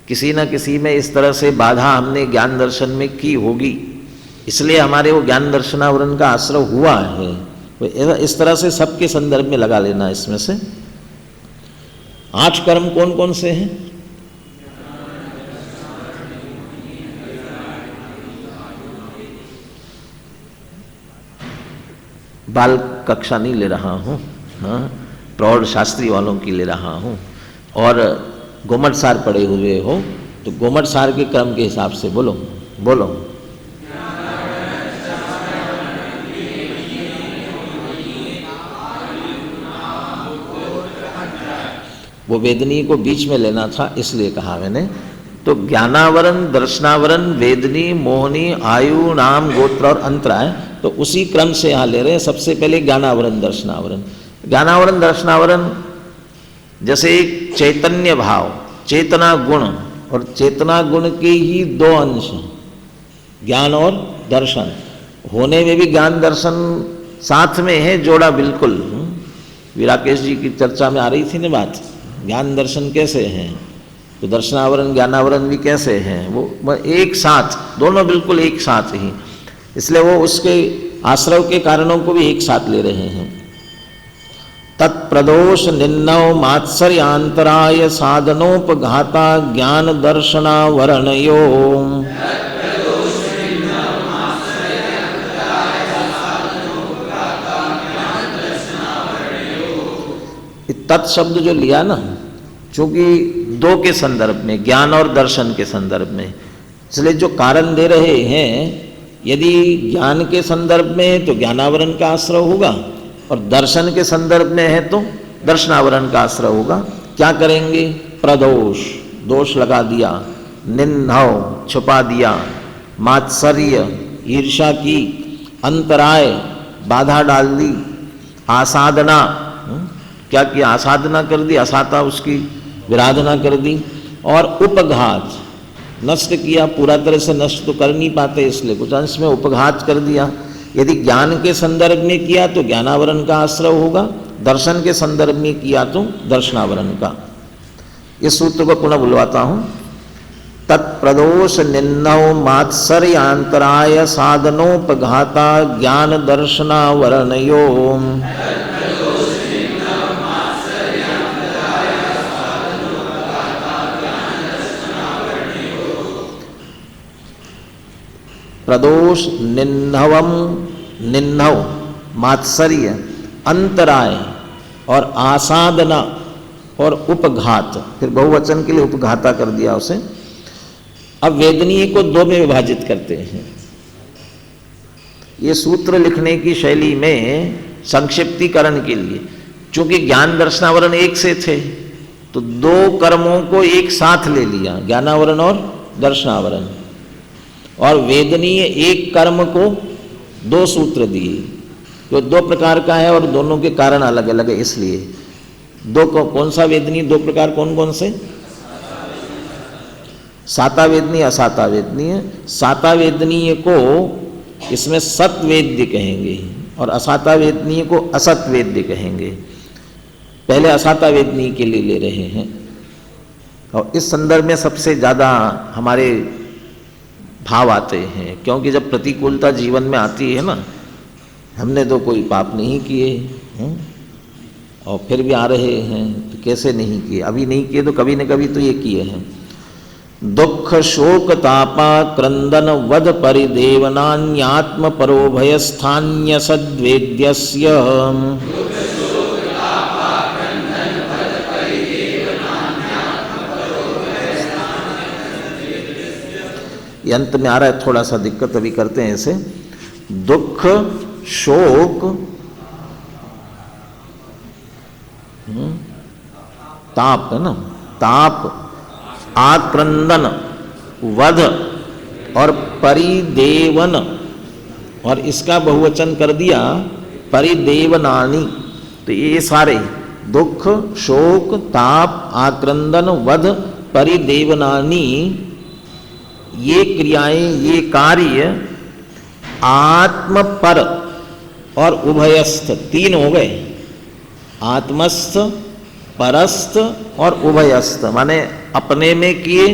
किसी न किसी में इस तरह से बाधा हमने ज्ञान दर्शन में की होगी, इसलिए हमारे वो ज्ञान दर्शनावरण का आश्रय हुआ है। तो इस तरह से सबके संदर्भ में लगा लेना। इसमें से 8 कर्म कौन कौन से हैं? बाल कक्षा नहीं ले रहा हूँ, हाँ, प्रौढ़ शास्त्री वालों की ले रहा हूँ। और गोमट सार पड़े हुए हो तो गोमट सार के क्रम के हिसाब से बोलो बोलो। वो वेदनी को बीच में लेना था, इसलिए कहा मैंने। तो ज्ञानावरण, दर्शनावरण, वेदनी, मोहनी, आयु, नाम, गोत्र और अंतराय, तो उसी क्रम से यहाँ ले रहे हैं। सबसे पहले ज्ञानावरण, दर्शनावरण। ज्ञानावरण, दर्शनावरण जैसे एक चैतन्य भाव, चेतना गुण, और चेतना गुण के ही 2 अंश, ज्ञान और दर्शन। होने में भी ज्ञान दर्शन साथ में है, जोड़ा बिल्कुल। राकेश जी की चर्चा में आ रही थी ना बात, ज्ञान दर्शन कैसे हैं, तो दर्शनावरण ज्ञानावरण भी कैसे हैं, वो एक साथ, दोनों बिल्कुल एक साथ ही। इसलिए वो उसके आश्रय के कारणों को भी एक साथ ले रहे हैं। तत्प्रदोष निन्नव मात्सर्यांतराय साधनोपघाता ज्ञान दर्शनावरणयो। तत्शब्द जो लिया ना, चूंकि 2 के संदर्भ में, ज्ञान और दर्शन के संदर्भ में, इसलिए जो कारण दे रहे हैं, यदि ज्ञान के संदर्भ में है तो ज्ञानावरण का आश्रय होगा, और दर्शन के संदर्भ में है तो दर्शनावरण का आश्रय होगा। क्या करेंगे? प्रदोष, दोष लगा दिया, निन्नव, छुपा दिया, मात्सर्य, ईर्षा की, अंतराय, बाधा डाल दी, आसाधना, क्या किया? आसाधना कर दी, असाता उसकी विराधना कर दी, और उपघात, नष्ट किया। पूरा तरह से नष्ट तो कर नहीं पाते, इसलिए कुछ अंश में उपघात कर दिया। यदि ज्ञान के संदर्भ में किया तो ज्ञानावरण का आश्रय होगा, दर्शन के संदर्भ में किया तो दर्शनावरण का। इस सूत्र को पुनः बुलवाता हूं। तत्प्रदोष निन्नव मात्सर्यांतराय साधनोपघाता ज्ञान दर्शनावरणयो। प्रदोष, निन्नवम, निन्नव, मात्सर्य, अंतराय और आसाधना और उपघात, फिर बहुवचन के लिए उपघाता कर दिया उसे। अब वेदनीय को 2 में विभाजित करते हैं। ये सूत्र लिखने की शैली में संक्षिप्तीकरण के लिए, चूंकि ज्ञान दर्शनावरण एक से थे तो 2 कर्मों को एक साथ ले लिया, ज्ञानावरण और दर्शनावरण। और वेदनीय एक कर्म को 2 सूत्र दिए, जो 2 प्रकार का है और दोनों के कारण अलग अलग है। इसलिए 2 को कौन सा वेदनीय, 2 प्रकार कौन कौन से? साता वेदनीय, असाता वेदनीय। साता वेदनीय को इसमें सत वेद्य कहेंगे और असाता वेदनीय को असत वेद्य कहेंगे। पहले असाता वेदनीय के लिए ले रहे हैं, और इस संदर्भ में सबसे ज़्यादा हमारे भाव आते हैं, क्योंकि जब प्रतिकूलता जीवन में आती है ना, हमने तो कोई पाप नहीं किए और फिर भी आ रहे हैं, तो कैसे नहीं किए? अभी नहीं किए तो कभी न कभी तो ये किए हैं। दुख शोक तापा क्रंदन वद परिदेवनान्यात्म परोभय स्थान्य सद्वेद्यस्य। ये अंत में आ रहा है, थोड़ा सा दिक्कत अभी करते हैं इसे। दुख शोक ताप है ना, ताप, आक्रंदन, वध और परिदेवन, और इसका बहुवचन कर दिया परिदेवनानि। तो ये सारे दुख शोक ताप आक्रंदन वध परिदेवनानि, ये क्रियाएं, ये कार्य आत्म पर और उभयस्थ, तीन हो गए, आत्मस्थ, परस्थ और उभयस्थ, माने अपने में किए,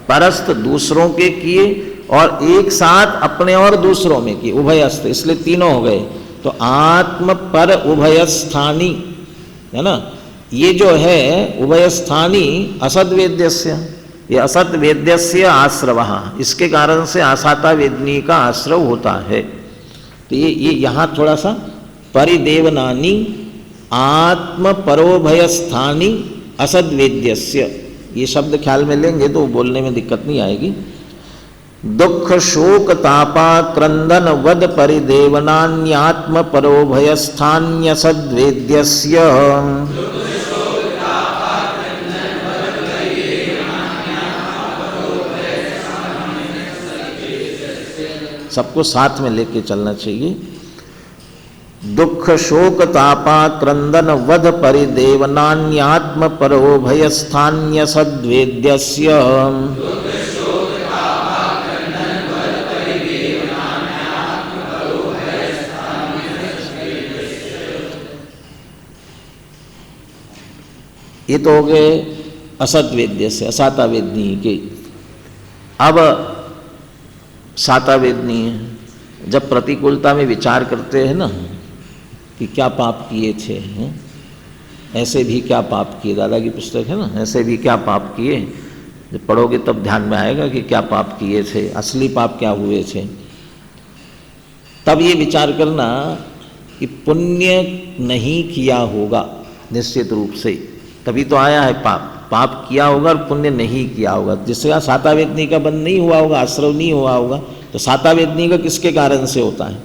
परस्थ दूसरों के किए, और एक साथ अपने और दूसरों में किए, उभयस्थ, इसलिए तीनों हो गए। तो आत्म पर उभयस्थानी है ना, ये जो है उभयस्थानी असद वेद्यस्य, ये असत वेद्यस्य आश्रवः, इसके कारण से आसाता वेदनी का आश्रव होता है। तो ये यहाँ थोड़ा सा परिदेवनानी आत्म परोभयस्थानी असद वेद्यस्य, ये शब्द ख्याल में लेंगे तो बोलने में दिक्कत नहीं आएगी। दुख शोक तापा क्रंदन वद परिदेवनान्यात्म परोभयस्थान्य सद्वेद्यस्य, सबको साथ में लेके चलना चाहिए। दुख शोक तापा क्रंदन वध परिदेवनान्यात्म परोभयस्थान्य सद्वेद्यस्य, ये तो हो गए असत वेद्य से, असाता वेदनी के। अब साता वेदनी है, जब प्रतिकूलता में विचार करते हैं ना कि क्या पाप किए थे, ऐसे भी क्या पाप किए, दादा की पुस्तक है ना, ऐसे भी क्या पाप किए, जब पढ़ोगे तब ध्यान में आएगा कि क्या पाप किए थे, असली पाप क्या हुए थे। तब ये विचार करना कि पुण्य नहीं किया होगा निश्चित रूप से, तभी तो आया है पाप, पाप किया होगा और पुण्य नहीं किया होगा, जिसका साता वेदनी का बंद नहीं हुआ होगा, आश्रव नहीं हुआ होगा। तो साता वेदनी का किसके कारण से होता है?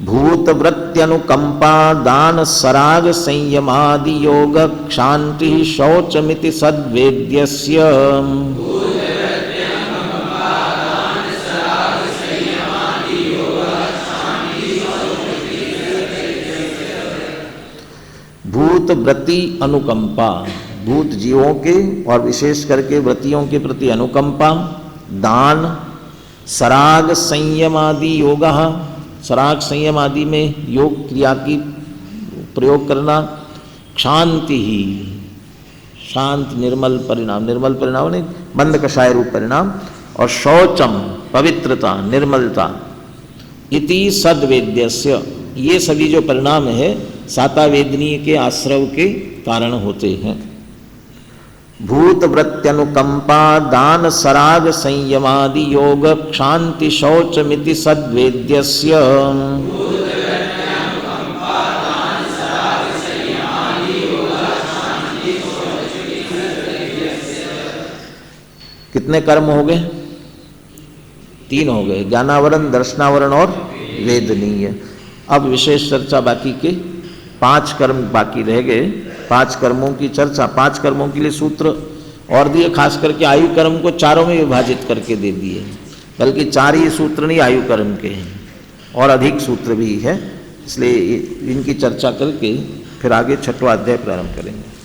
भूत वृत्त्यनुकंपा दान सराग संयमादि योग क्षांति शौचमिति सद्वेद्यस्य, भूत व्रति अनुकंपा, भूत जीवों के और विशेष करके व्रतियों के प्रति अनुकंपा, दान, सराग संयम आदि योग, सराग संयम आदि में योग क्रिया की प्रयोग करना, क्षांति ही शांत निर्मल परिणाम, निर्मल परिणाम नहीं मंद कषाय रूप परिणाम, और शौचम पवित्रता निर्मलता, इति सद्वेद्यस्य, ये सभी जो परिणाम है साता वेदनीय के आश्रव के कारण होते हैं। भूत वृत्त्यनुकंपा दान सराग संयमादि योग क्षांति शौचमिति सद्वेद्यस्य, कितने कर्म हो गए? 3 हो गए, ज्ञानावरण, दर्शनावरण और वेदनीय। अब विशेष चर्चा बाकी के 5 कर्म बाकी रह गए, 5 कर्मों की चर्चा, 5 कर्मों के लिए सूत्र और दिए, खास करके आयु कर्म को 4 में विभाजित करके दे दिए, बल्कि 4 ही सूत्र नहीं आयु कर्म के हैं, और अधिक सूत्र भी है, इसलिए इनकी चर्चा करके फिर आगे 6वां अध्याय प्रारंभ करेंगे।